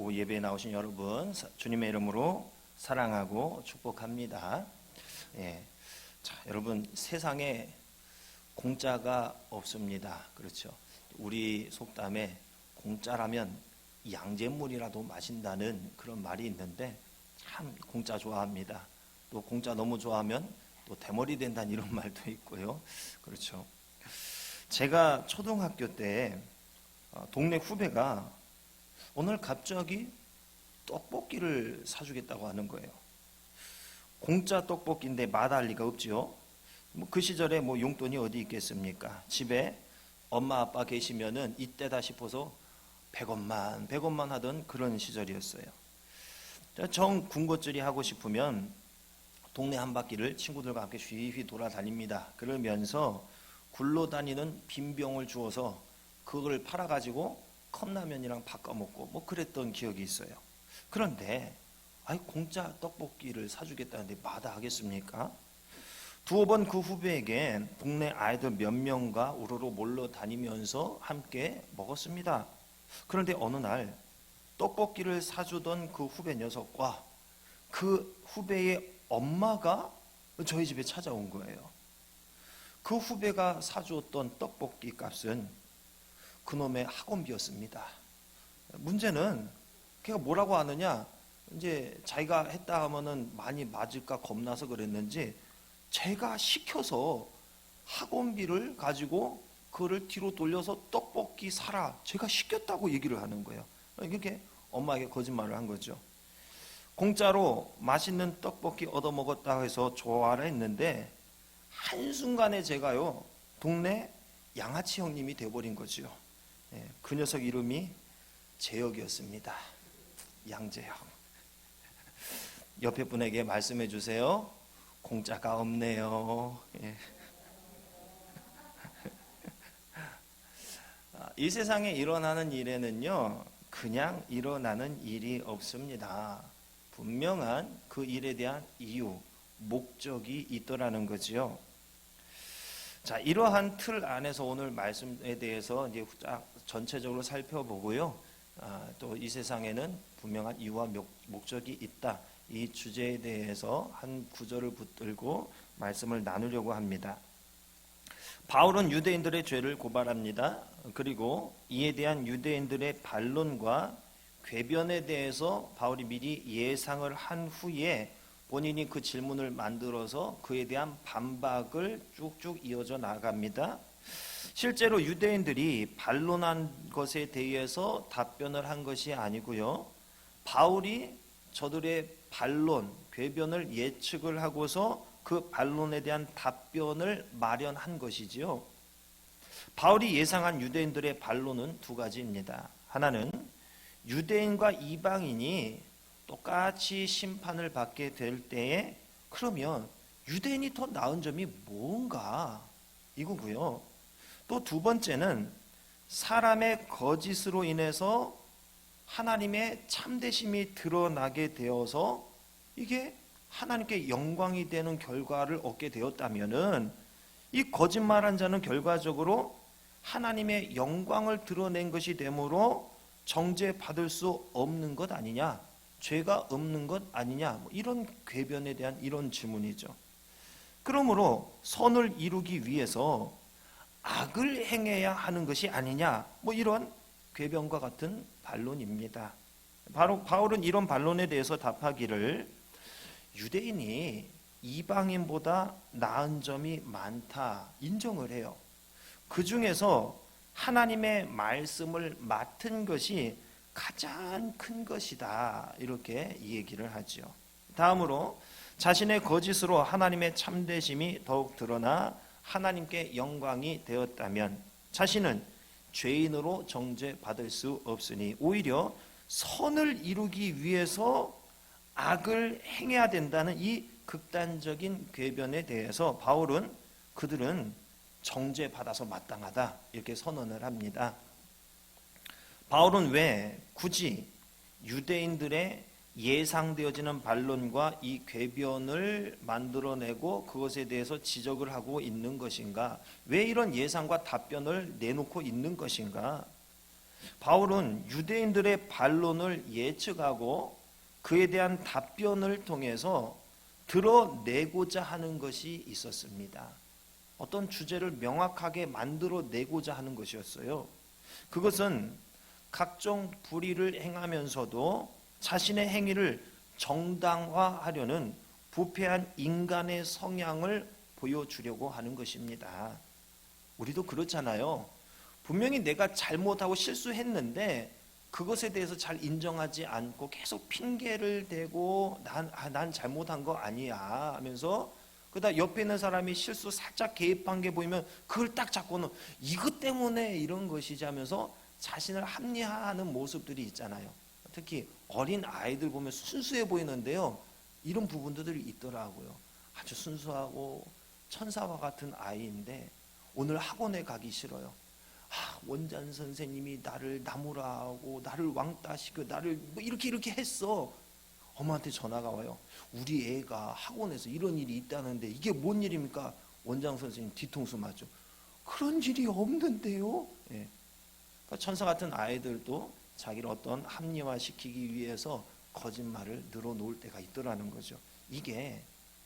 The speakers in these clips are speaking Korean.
오후 예배에 나오신 여러분, 주님의 이름으로 사랑하고 축복합니다. 자, 여러분, 세상에 공짜가 없습니다. 그렇죠? 우리 속담에 공짜라면 양잿물이라도 마신다는 그런 말이 있는데, 참 공짜 좋아합니다. 또 공짜 너무 좋아하면 또 대머리 된다는 이런 말도 있고요. 그렇죠? 제가 초등학교 때 동네 후배가 오늘 갑자기 떡볶이를 사주겠다고 하는 거예요. 공짜 떡볶이인데 마다할 리가 없지요. 그 시절에 용돈이 어디 있겠습니까? 집에 엄마 아빠 계시면은 이때다 싶어서 100원만 하던 그런 시절이었어요. 정 군것질이 하고 싶으면 동네 한 바퀴를 친구들과 함께 휘휘 돌아다닙니다. 그러면서 굴러다니는 빈병을 주어서 그걸 팔아가지고 컵라면이랑 바꿔 먹고 그랬던 기억이 있어요. 그런데 공짜 떡볶이를 사주겠다는데 마다하겠습니까? 두어 번 그 후배에게 동네 아이들 몇 명과 우르르 몰려 다니면서 함께 먹었습니다. 그런데 어느 날 떡볶이를 사주던 그 후배 녀석과 그 후배의 엄마가 저희 집에 찾아온 거예요. 그 후배가 사주었던 떡볶이 값은 그놈의 학원비였습니다. 문제는 걔가 뭐라고 하느냐, 이제 자기가 했다 하면은 많이 맞을까 겁나서 그랬는지 제가 시켜서 학원비를 가지고 그거를 뒤로 돌려서 떡볶이 사라, 제가 시켰다고 얘기를 하는 거예요. 이렇게 엄마에게 거짓말을 한 거죠. 공짜로 맛있는 떡볶이 얻어먹었다고 해서 좋아라 했는데 한순간에 제가요 동네 양아치 형님이 돼버린 거죠. 그 녀석 이름이 재혁이었습니다. 양재혁. 옆에 분에게 말씀해 주세요. 공짜가 없네요. 이 세상에 일어나는 일에는요 그냥 일어나는 일이 없습니다. 분명한 그 일에 대한 이유, 목적이 있더라는 거지요. 자, 이러한 틀 안에서 오늘 말씀에 대해서 이제 전체적으로 살펴보고요. 또 이 세상에는 분명한 이유와 목적이 있다. 이 주제에 대해서 한 구절을 붙들고 말씀을 나누려고 합니다. 바울은 유대인들의 죄를 고발합니다. 그리고 이에 대한 유대인들의 반론과 궤변에 대해서 바울이 미리 예상을 한 후에 본인이 그 질문을 만들어서 그에 대한 반박을 쭉쭉 이어져 나갑니다. 실제로 유대인들이 반론한 것에 대해서 답변을 한 것이 아니고요, 바울이 저들의 반론, 궤변을 예측을 하고서 그 반론에 대한 답변을 마련한 것이지요. 바울이 예상한 유대인들의 반론은 두 가지입니다. 하나는 유대인과 이방인이 똑같이 심판을 받게 될 때에 그러면 유대인이 더 나은 점이 뭔가 이거고요. 또 두 번째는 사람의 거짓으로 인해서 하나님의 참되심이 드러나게 되어서 이게 하나님께 영광이 되는 결과를 얻게 되었다면은 이 거짓말한 자는 결과적으로 하나님의 영광을 드러낸 것이 되므로 정죄받을 수 없는 것 아니냐, 죄가 없는 것 아니냐, 이런 궤변에 대한 이런 질문이죠. 그러므로 선을 이루기 위해서 악을 행해야 하는 것이 아니냐, 이런 궤변과 같은 반론입니다. 바로 바울은 이런 반론에 대해서 답하기를 유대인이 이방인보다 나은 점이 많다 인정을 해요. 그 중에서 하나님의 말씀을 맡은 것이 가장 큰 것이다, 이렇게 이 얘기를 하죠. 다음으로 자신의 거짓으로 하나님의 참되심이 더욱 드러나 하나님께 영광이 되었다면 자신은 죄인으로 정죄받을 수 없으니 오히려 선을 이루기 위해서 악을 행해야 된다는 이 극단적인 궤변에 대해서 바울은 그들은 정죄받아서 마땅하다, 이렇게 선언을 합니다. 바울은 왜 굳이 유대인들의 예상되어지는 반론과 이 궤변을 만들어내고 그것에 대해서 지적을 하고 있는 것인가? 왜 이런 예상과 답변을 내놓고 있는 것인가? 바울은 유대인들의 반론을 예측하고 그에 대한 답변을 통해서 드러내고자 하는 것이 있었습니다. 어떤 주제를 명확하게 만들어내고자 하는 것이었어요. 그것은 각종 불의를 행하면서도 자신의 행위를 정당화하려는 부패한 인간의 성향을 보여주려고 하는 것입니다. 우리도 그렇잖아요. 분명히 내가 잘못하고 실수했는데 그것에 대해서 잘 인정하지 않고 계속 핑계를 대고 난 잘못한 거 아니야 하면서 그러다 옆에 있는 사람이 실수 살짝 개입한 게 보이면 그걸 딱 잡고는 이것 때문에 이런 것이지 하면서 자신을 합리화하는 모습들이 있잖아요. 특히 어린 아이들 보면 순수해 보이는데요. 이런 부분들이 있더라고요. 아주 순수하고 천사와 같은 아이인데 오늘 학원에 가기 싫어요. 원장 선생님이 나를 나무라 하고 나를 왕따 시켜 나를 뭐 이렇게 했어. 엄마한테 전화가 와요. 우리 애가 학원에서 이런 일이 있다는데 이게 뭔 일입니까? 원장 선생님 뒤통수 맞죠. 그런 일이 없는데요. 예. 그러니까 천사 같은 아이들도 자기를 어떤 합리화시키기 위해서 거짓말을 늘어놓을 때가 있더라는 거죠. 이게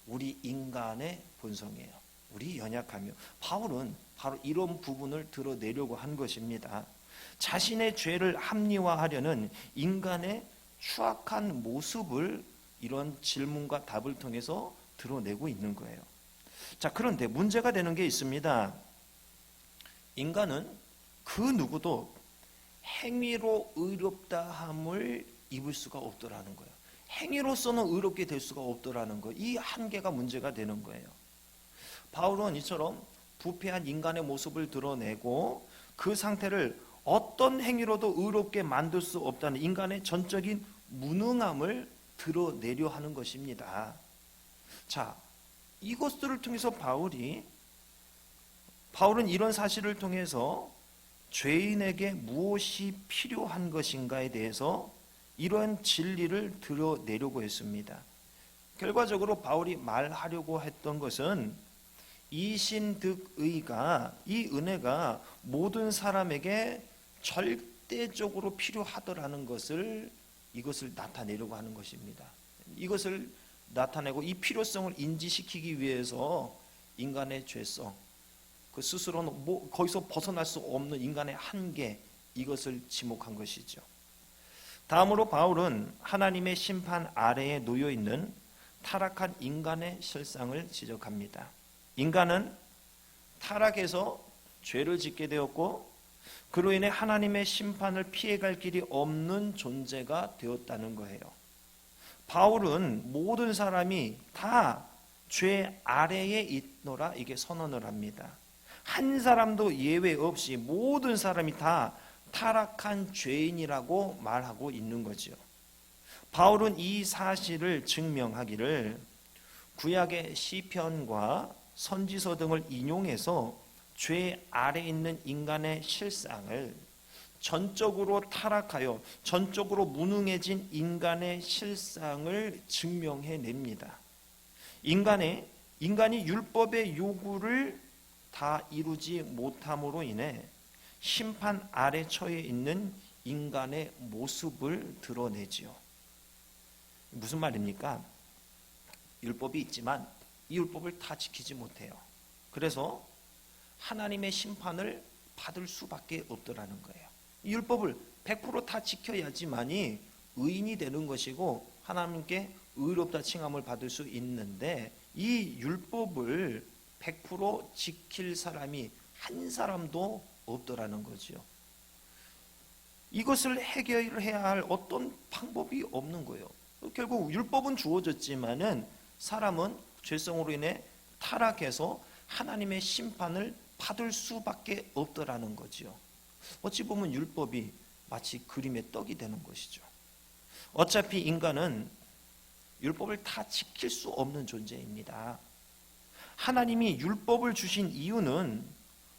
우리 인간의 본성이에요. 우리 연약하며 바울은 바로 이런 부분을 드러내려고 한 것입니다. 자신의 죄를 합리화하려는 인간의 추악한 모습을 이런 질문과 답을 통해서 드러내고 있는 거예요. 자, 그런데 문제가 되는 게 있습니다. 인간은 그 누구도 행위로 의롭다함을 입을 수가 없더라는 거예요. 행위로서는 의롭게 될 수가 없더라는 거. 이 한계가 문제가 되는 거예요. 바울은 이처럼 부패한 인간의 모습을 드러내고 그 상태를 어떤 행위로도 의롭게 만들 수 없다는 인간의 전적인 무능함을 드러내려 하는 것입니다. 자, 이것들을 통해서 바울은 이런 사실을 통해서 죄인에게 무엇이 필요한 것인가에 대해서 이러한 진리를 드러내려고 했습니다. 결과적으로 바울이 말하려고 했던 것은 이신득의가 이 은혜가 모든 사람에게 절대적으로 필요하더라는 것을 이것을 나타내려고 하는 것입니다. 이것을 나타내고 이 필요성을 인지시키기 위해서 인간의 죄성, 그 스스로는 거기서 벗어날 수 없는 인간의 한계, 이것을 지목한 것이죠. 다음으로 바울은 하나님의 심판 아래에 놓여 있는 타락한 인간의 실상을 지적합니다. 인간은 타락해서 죄를 짓게 되었고 그로 인해 하나님의 심판을 피해갈 길이 없는 존재가 되었다는 거예요. 바울은 모든 사람이 다 죄 아래에 있노라 이게 선언을 합니다. 한 사람도 예외 없이 모든 사람이 다 타락한 죄인이라고 말하고 있는 거죠. 바울은 이 사실을 증명하기를 구약의 시편과 선지서 등을 인용해서 죄 아래 있는 인간의 실상을 전적으로 타락하여 전적으로 무능해진 인간의 실상을 증명해냅니다. 인간이 율법의 요구를 다 이루지 못함으로 인해 심판 아래 처해 있는 인간의 모습을 드러내지요. 무슨 말입니까? 율법이 있지만 이 율법을 다 지키지 못해요. 그래서 하나님의 심판을 받을 수밖에 없더라는 거예요. 이 율법을 100% 다 지켜야지만이 의인이 되는 것이고 하나님께 의롭다 칭함을 받을 수 있는데 이 율법을 100% 지킬 사람이 한 사람도 없더라는 거죠. 이것을 해결해야 할 어떤 방법이 없는 거예요. 결국 율법은 주어졌지만은 사람은 죄성으로 인해 타락해서 하나님의 심판을 받을 수밖에 없더라는 거죠. 어찌 보면 율법이 마치 그림의 떡이 되는 것이죠. 어차피 인간은 율법을 다 지킬 수 없는 존재입니다. 하나님이 율법을 주신 이유는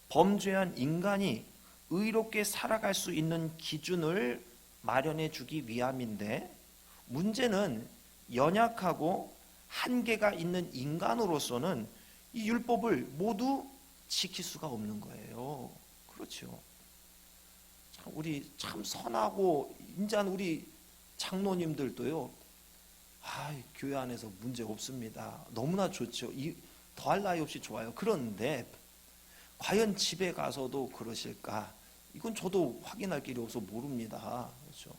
범죄한 인간이 의롭게 살아갈 수 있는 기준을 마련해 주기 위함인데 문제는 연약하고 한계가 있는 인간으로서는 이 율법을 모두 지킬 수가 없는 거예요. 그렇죠. 우리 참 선하고 인자한 우리 장로님들도요. 교회 안에서 문제 없습니다. 너무나 좋죠. 더할 나위 없이 좋아요. 그런데 과연 집에 가서도 그러실까? 이건 저도 확인할 길이 없어 모릅니다. 그렇죠?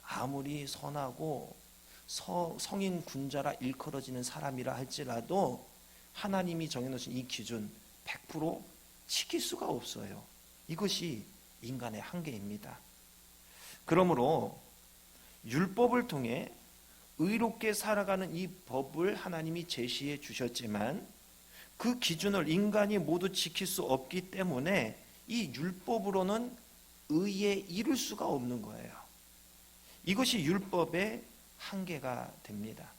아무리 선하고 성인 군자라 일컬어지는 사람이라 할지라도 하나님이 정해놓으신 이 기준 100% 지킬 수가 없어요. 이것이 인간의 한계입니다. 그러므로 율법을 통해 의롭게 살아가는 이 법을 하나님이 제시해 주셨지만 그 기준을 인간이 모두 지킬 수 없기 때문에 이 율법으로는 의에 이룰 수가 없는 거예요. 이것이 율법의 한계가 됩니다.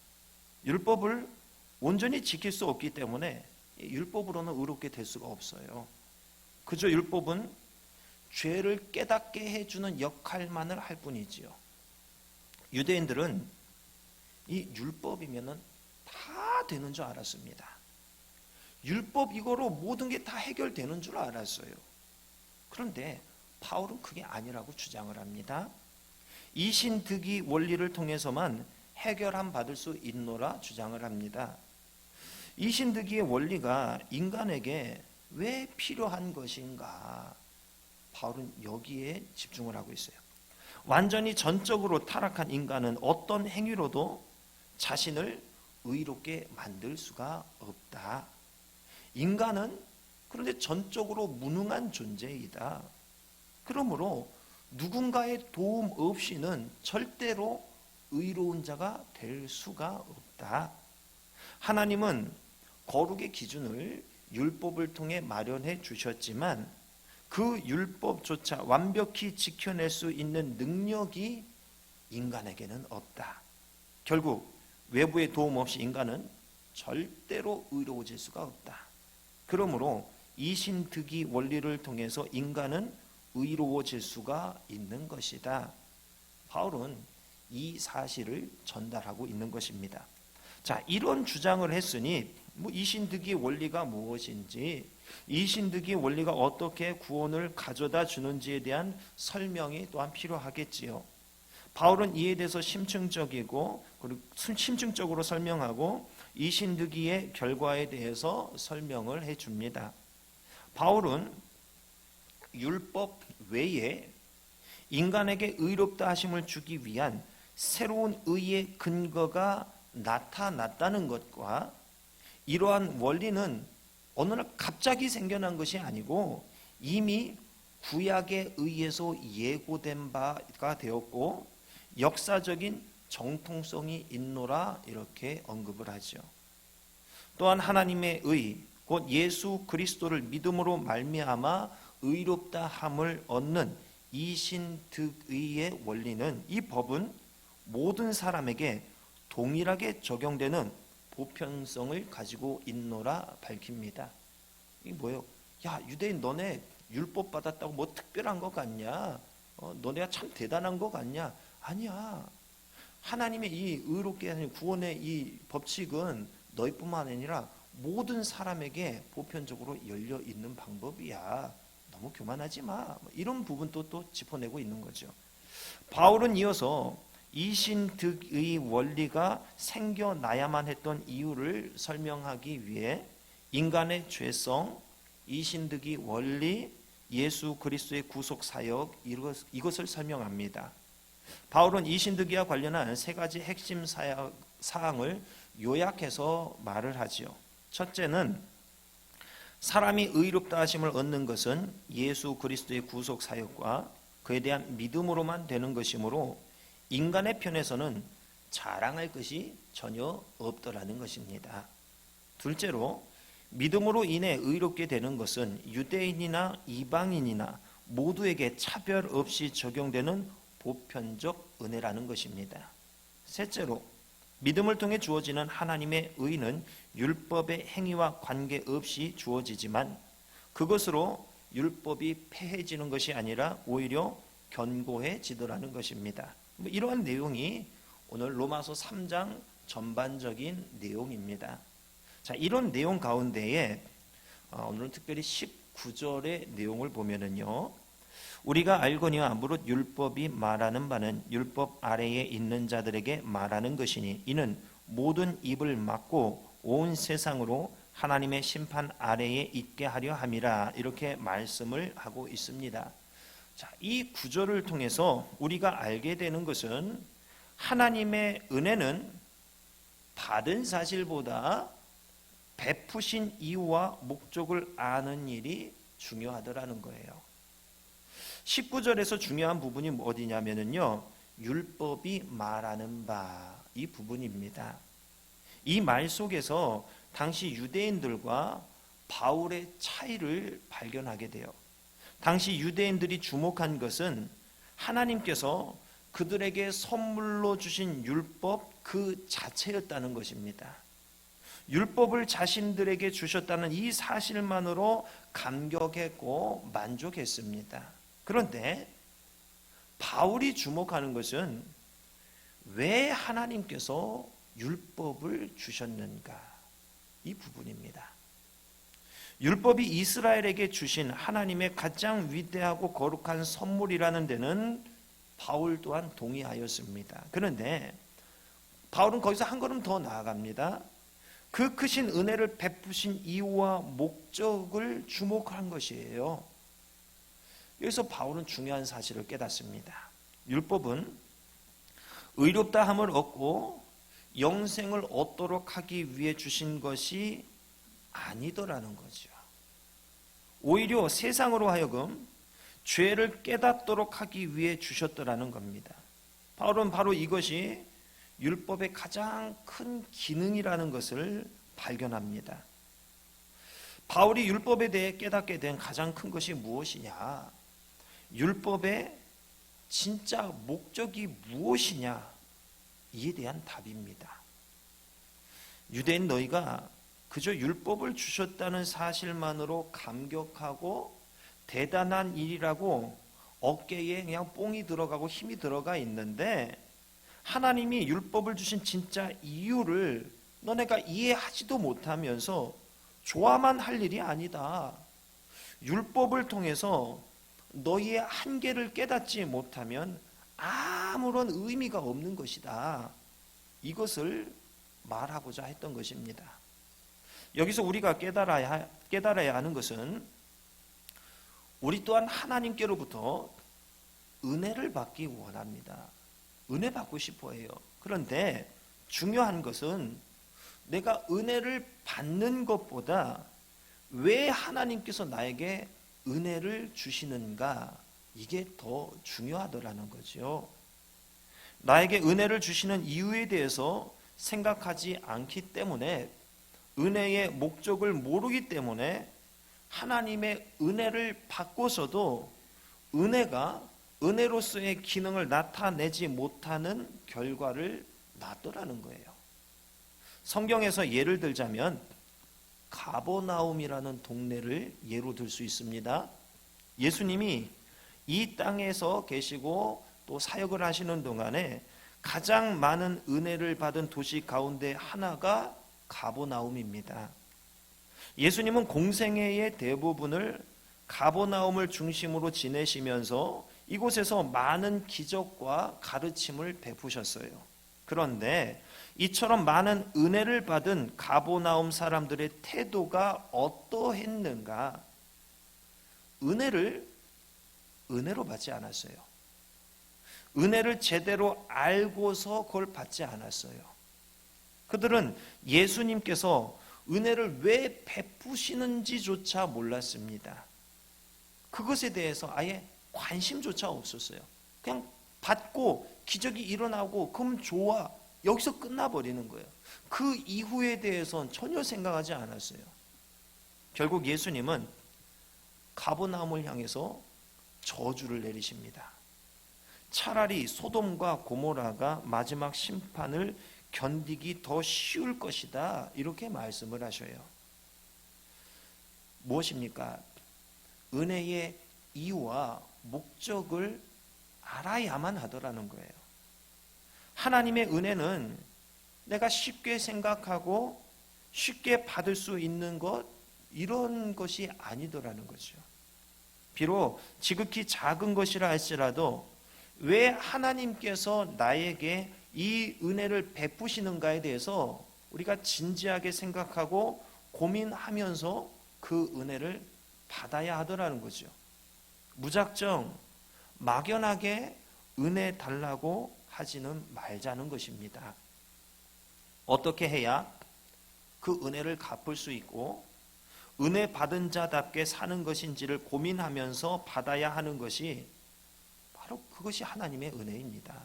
율법을 온전히 지킬 수 없기 때문에 율법으로는 의롭게 될 수가 없어요. 그저 율법은 죄를 깨닫게 해주는 역할만을 할 뿐이지요. 유대인들은 이 율법이면은 다 되는 줄 알았습니다. 율법 이거로 모든 게 다 해결되는 줄 알았어요. 그런데 바울은 그게 아니라고 주장을 합니다. 이신득이 원리를 통해서만 해결함 받을 수 있노라 주장을 합니다. 이신득이의 원리가 인간에게 왜 필요한 것인가? 바울은 여기에 집중을 하고 있어요. 완전히 전적으로 타락한 인간은 어떤 행위로도 자신을 의롭게 만들 수가 없다. 인간은 그런데 전적으로 무능한 존재이다. 그러므로 누군가의 도움 없이는 절대로 의로운 자가 될 수가 없다. 하나님은 거룩의 기준을 율법을 통해 마련해 주셨지만 그 율법조차 완벽히 지켜낼 수 있는 능력이 인간에게는 없다. 결국 외부의 도움 없이 인간은 절대로 의로워질 수가 없다. 그러므로 이신득이 원리를 통해서 인간은 의로워질 수가 있는 것이다. 바울은 이 사실을 전달하고 있는 것입니다. 자, 이런 주장을 했으니 이신득이 원리가 무엇인지, 이신득이 원리가 어떻게 구원을 가져다 주는지에 대한 설명이 또한 필요하겠지요. 바울은 이에 대해서 심층적이고 그리고 심층적으로 설명하고 이신득이의 결과에 대해서 설명을 해줍니다. 바울은 율법 외에 인간에게 의롭다 하심을 주기 위한 새로운 의의 근거가 나타났다는 것과 이러한 원리는 어느 날 갑자기 생겨난 것이 아니고 이미 구약에 의해서 예고된 바가 되었고 역사적인 정통성이 있노라 이렇게 언급을 하죠. 또한 하나님의 의, 곧 예수 그리스도를 믿음으로 말미암아 의롭다 함을 얻는 이신득의의 원리는, 이 법은 모든 사람에게 동일하게 적용되는 보편성을 가지고 있노라 밝힙니다. 이게 뭐예요? 야, 유대인 너네 율법 받았다고 뭐 특별한 것 같냐? 너네가 참 대단한 것 같냐? 아니야. 하나님의 이 의롭게 하는 구원의 이 법칙은 너희뿐만 아니라 모든 사람에게 보편적으로 열려 있는 방법이야. 너무 교만하지 마. 이런 부분도 또 짚어내고 있는 거죠. 바울은 이어서 이신득의 원리가 생겨나야만 했던 이유를 설명하기 위해 인간의 죄성, 이신득의 원리, 예수 그리스도의 구속 사역 이것을 설명합니다. 바울은 이신득이와 관련한 세 가지 핵심 사항을 요약해서 말을 하지요. 첫째는 사람이 의롭다 하심을 얻는 것은 예수 그리스도의 구속 사역과 그에 대한 믿음으로만 되는 것이므로 인간의 편에서는 자랑할 것이 전혀 없더라는 것입니다. 둘째로 믿음으로 인해 의롭게 되는 것은 유대인이나 이방인이나 모두에게 차별 없이 적용되는 보편적 은혜라는 것입니다. 셋째로 믿음을 통해 주어지는 하나님의 의는 율법의 행위와 관계없이 주어지지만 그것으로 율법이 폐해지는 것이 아니라 오히려 견고해지더라는 것입니다. 이러한 내용이 오늘 로마서 3장 전반적인 내용입니다. 자, 이런 내용 가운데에 오늘은 특별히 19절의 내용을 보면은요, 우리가 알거니와 무릇 율법이 말하는 바는 율법 아래에 있는 자들에게 말하는 것이니 이는 모든 입을 막고 온 세상으로 하나님의 심판 아래에 있게 하려 함이라. 이렇게 말씀을 하고 있습니다. 자, 이 구절을 통해서 우리가 알게 되는 것은 하나님의 은혜는 받은 사실보다 베푸신 이유와 목적을 아는 일이 중요하더라는 거예요. 19절에서 중요한 부분이 어디냐면요, 율법이 말하는 바, 이 부분입니다. 이 말 속에서 당시 유대인들과 바울의 차이를 발견하게 돼요. 당시 유대인들이 주목한 것은 하나님께서 그들에게 선물로 주신 율법 그 자체였다는 것입니다. 율법을 자신들에게 주셨다는 이 사실만으로 감격했고 만족했습니다. 그런데 바울이 주목하는 것은 왜 하나님께서 율법을 주셨는가, 이 부분입니다. 율법이 이스라엘에게 주신 하나님의 가장 위대하고 거룩한 선물이라는 데는 바울 또한 동의하였습니다. 그런데 바울은 거기서 한 걸음 더 나아갑니다. 그 크신 은혜를 베푸신 이유와 목적을 주목한 것이에요. 여기서 바울은 중요한 사실을 깨닫습니다. 율법은 의롭다 함을 얻고 영생을 얻도록 하기 위해 주신 것이 아니더라는 거죠. 오히려 세상으로 하여금 죄를 깨닫도록 하기 위해 주셨더라는 겁니다. 바울은 바로 이것이 율법의 가장 큰 기능이라는 것을 발견합니다. 바울이 율법에 대해 깨닫게 된 가장 큰 것이 무엇이냐? 율법의 진짜 목적이 무엇이냐? 이에 대한 답입니다. 유대인 너희가 그저 율법을 주셨다는 사실만으로 감격하고 대단한 일이라고 어깨에 그냥 뽕이 들어가고 힘이 들어가 있는데, 하나님이 율법을 주신 진짜 이유를 너네가 이해하지도 못하면서 좋아만 할 일이 아니다. 율법을 통해서 너희의 한계를 깨닫지 못하면 아무런 의미가 없는 것이다. 이것을 말하고자 했던 것입니다. 여기서 우리가 깨달아야 하는 것은 우리 또한 하나님께로부터 은혜를 받기 원합니다. 은혜 받고 싶어 해요. 그런데 중요한 것은 내가 은혜를 받는 것보다 왜 하나님께서 나에게 은혜를 주시는가, 이게 더 중요하더라는 거죠. 나에게 은혜를 주시는 이유에 대해서 생각하지 않기 때문에, 은혜의 목적을 모르기 때문에 하나님의 은혜를 받고서도 은혜가 은혜로서의 기능을 나타내지 못하는 결과를 낳더라는 거예요. 성경에서 예를 들자면 가버나움이라는 동네를 예로 들 수 있습니다. 예수님이 이 땅에서 계시고 또 사역을 하시는 동안에 가장 많은 은혜를 받은 도시 가운데 하나가 가버나움입니다. 예수님은 공생애의 대부분을 가버나움을 중심으로 지내시면서 이곳에서 많은 기적과 가르침을 베푸셨어요. 그런데 이처럼 많은 은혜를 받은 가버나움 사람들의 태도가 어떠했는가? 은혜를 은혜로 받지 않았어요. 은혜를 제대로 알고서 그걸 받지 않았어요. 그들은 예수님께서 은혜를 왜 베푸시는지조차 몰랐습니다. 그것에 대해서 아예 관심조차 없었어요. 그냥 받고 기적이 일어나고 그럼 좋아, 여기서 끝나버리는 거예요. 그 이후에 대해서는 전혀 생각하지 않았어요. 결국 예수님은 가버나움을 향해서 저주를 내리십니다. 차라리 소돔과 고모라가 마지막 심판을 견디기 더 쉬울 것이다, 이렇게 말씀을 하셔요. 무엇입니까? 은혜의 이유와 목적을 알아야만 하더라는 거예요. 하나님의 은혜는 내가 쉽게 생각하고 쉽게 받을 수 있는 것, 이런 것이 아니더라는 거죠. 비록 지극히 작은 것이라 할지라도 왜 하나님께서 나에게 이 은혜를 베푸시는가에 대해서 우리가 진지하게 생각하고 고민하면서 그 은혜를 받아야 하더라는 거죠. 무작정 막연하게 은혜 달라고 하지는 말자는 것입니다. 어떻게 해야 그 은혜를 갚을 수 있고 은혜 받은 자답게 사는 것인지를 고민하면서 받아야 하는 것이 바로 그것이 하나님의 은혜입니다.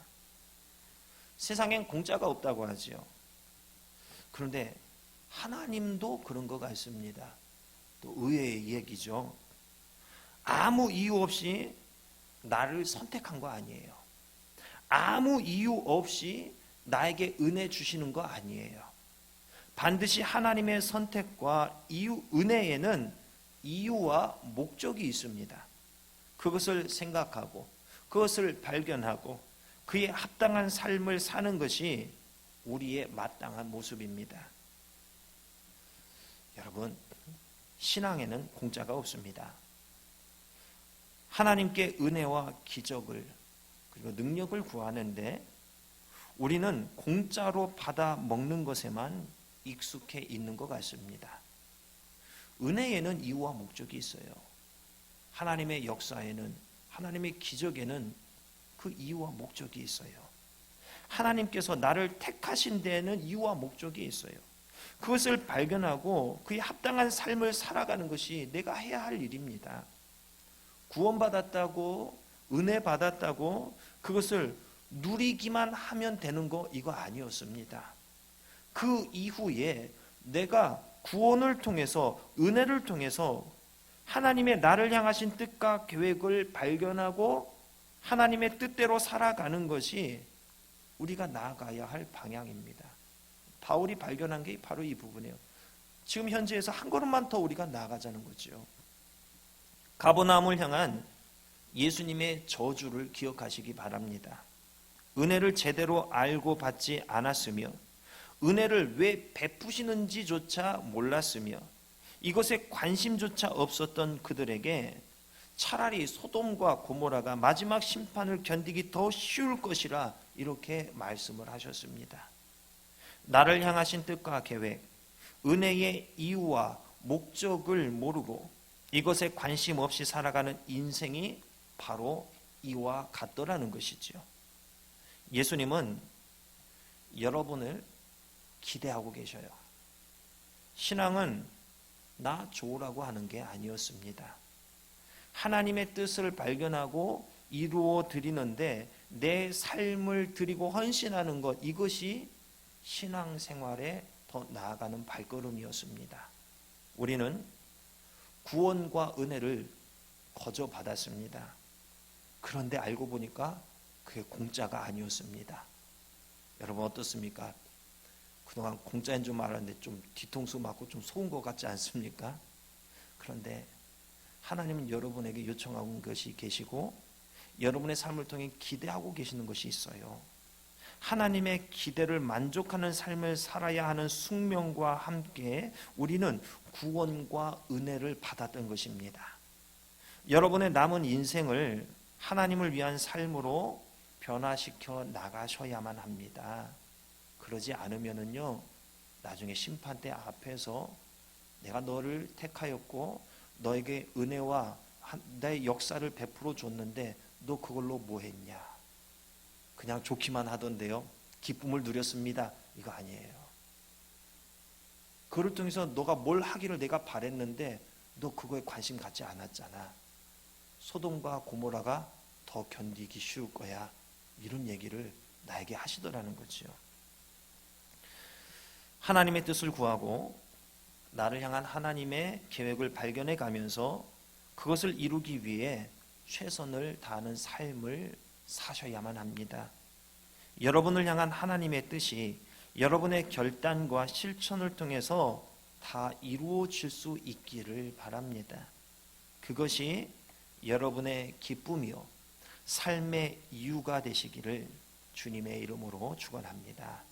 세상엔 공짜가 없다고 하지요. 그런데 하나님도 그런 것 같습니다. 또 의외의 얘기죠. 아무 이유 없이 나를 선택한 거 아니에요. 아무 이유 없이 나에게 은혜 주시는 거 아니에요. 반드시 하나님의 선택과 은혜에는 이유와 목적이 있습니다. 그것을 생각하고 그것을 발견하고 그에 합당한 삶을 사는 것이 우리의 마땅한 모습입니다. 여러분, 신앙에는 공짜가 없습니다. 하나님께 은혜와 기적을 그리고 능력을 구하는데 우리는 공짜로 받아 먹는 것에만 익숙해 있는 것 같습니다. 은혜에는 이유와 목적이 있어요. 하나님의 역사에는, 하나님의 기적에는 그 이유와 목적이 있어요. 하나님께서 나를 택하신 데에는 이유와 목적이 있어요. 그것을 발견하고 그에 합당한 삶을 살아가는 것이 내가 해야 할 일입니다. 구원받았다고, 은혜 받았다고 그것을 누리기만 하면 되는 거 이거 아니었습니다. 그 이후에 내가 구원을 통해서, 은혜를 통해서 하나님의 나를 향하신 뜻과 계획을 발견하고 하나님의 뜻대로 살아가는 것이 우리가 나아가야 할 방향입니다. 바울이 발견한 게 바로 이 부분이에요. 지금 현재에서 한 걸음만 더 우리가 나아가자는 거죠. 가버나움을 향한 예수님의 저주를 기억하시기 바랍니다. 은혜를 제대로 알고 받지 않았으며 은혜를 왜 베푸시는지조차 몰랐으며 이것에 관심조차 없었던 그들에게 차라리 소돔과 고모라가 마지막 심판을 견디기 더 쉬울 것이라 이렇게 말씀을 하셨습니다. 나를 향하신 뜻과 계획, 은혜의 이유와 목적을 모르고 이것에 관심 없이 살아가는 인생이 바로 이와 같더라는 것이죠. 예수님은 여러분을 기대하고 계셔요. 신앙은 나 좋으라고 하는 게 아니었습니다. 하나님의 뜻을 발견하고 이루어 드리는데 내 삶을 드리고 헌신하는 것, 이것이 신앙생활에 더 나아가는 발걸음이었습니다. 우리는 구원과 은혜를 거저 받았습니다. 그런데 알고 보니까 그게 공짜가 아니었습니다. 여러분 어떻습니까? 그동안 공짜인 줄 알았는데 좀 뒤통수 맞고 좀 속은 것 같지 않습니까? 그런데 하나님은 여러분에게 요청하는 것이 계시고 여러분의 삶을 통해 기대하고 계시는 것이 있어요. 하나님의 기대를 만족하는 삶을 살아야 하는 숙명과 함께 우리는 구원과 은혜를 받았던 것입니다. 여러분의 남은 인생을 하나님을 위한 삶으로 변화시켜 나가셔야만 합니다. 그러지 않으면은요, 나중에 심판대 앞에서 내가 너를 택하였고 너에게 은혜와 내 역사를 베풀어 줬는데 너 그걸로 뭐 했냐? 그냥 좋기만 하던데요. 기쁨을 누렸습니다. 이거 아니에요. 그를 통해서 너가 뭘 하기를 내가 바랬는데 너 그거에 관심 갖지 않았잖아. 소돔과 고모라가 더 견디기 쉬울 거야. 이런 얘기를 나에게 하시더라는 거죠. 하나님의 뜻을 구하고 나를 향한 하나님의 계획을 발견해 가면서 그것을 이루기 위해 최선을 다하는 삶을 사셔야만 합니다. 여러분을 향한 하나님의 뜻이 여러분의 결단과 실천을 통해서 다 이루어질 수 있기를 바랍니다. 그것이 여러분의 기쁨이요 삶의 이유가 되시기를 주님의 이름으로 축원합니다.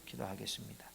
기도하겠습니다.